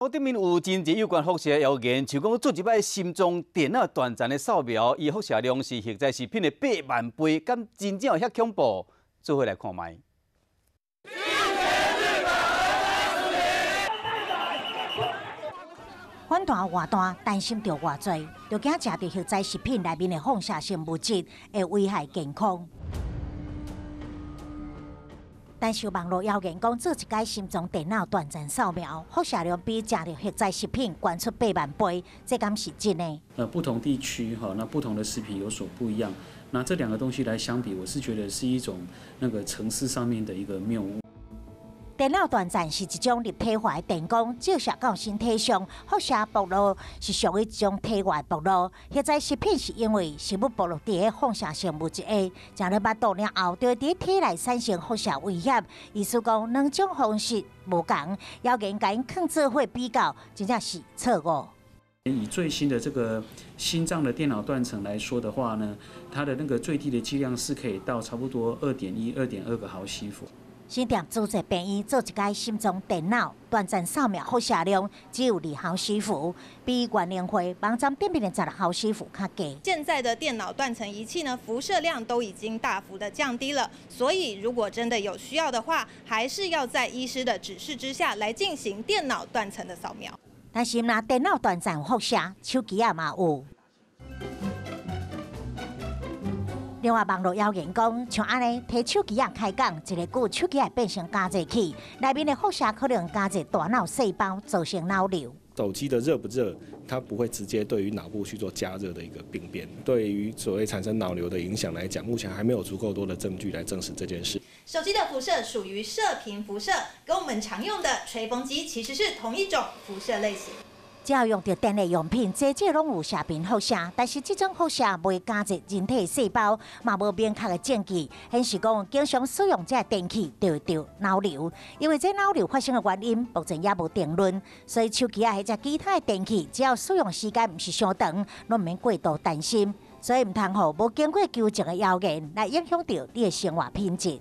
我顶面有真侪有关辐射谣言，像讲做一摆心脏电脑断层的扫描，伊辐射量是核载食品的8万倍，敢真正有遐恐怖？做伙来看卖。反弹偌大，担心着偌济，就惊食着核载食品内面的放射性物质会危害健康。但是网络谣言讲，做一解心脏电脑断层扫描，辐射量比食着核载食品高出8万倍，这敢是真的？不同地区那不同的食品有所不一样。那这两个东西来相比，我是觉得是一种那个层次上面的一个谬误。电脑断层是一种立体化的电光照射到身体上，辐射暴露是属于一种体外暴露。核载食品是因为食物暴露伫个放射性物质下，食入腹肚了后，就会伫体内产生辐射威胁。意思讲两种方式无同，谣言甲因放做伙比较，真正是错误。以最新的这个心脏的电脑断层来说的话呢，它的那个最低的剂量是可以到差不多2.1、2.2个毫西弗。新店主治病院做一解心脏电脑断层扫描，辐射量只有2毫西弗，比原能会网站顶面的16毫西弗较低。现在的电脑断层仪器呢，辐射量都已经大幅的降低了，所以如果真的有需要的话，还是要在医师的指示之下来进行电脑断层的扫描。但是若电脑断层辐射，手机也嘛有。另外，网络谣言讲，像安尼摕手机开讲，一个句手机会变成加热器，内面的辐射可能加热大脑细胞，造成脑瘤。手机的热不热，它不会直接对于脑部去做加热的一个病变。对于所谓产生脑瘤的影响来讲，目前还没有足够多的证据来证实这件事。手机的辐射属于射频辐射，跟我们常用的吹风机其实是同一种辐射类型。只要用到电力用品，侪即拢有射频辐射，但是这种辐射袂加热人体细胞，嘛无明确的证据显示讲经常使用这电器就会得脑瘤。因为这脑瘤发生的原因目前也无定论，所以手机或者其他的电器，只要使用时间唔是相长，拢唔免过度担心。所以唔通互无经过纠正的谣言来影响到你的生活品质。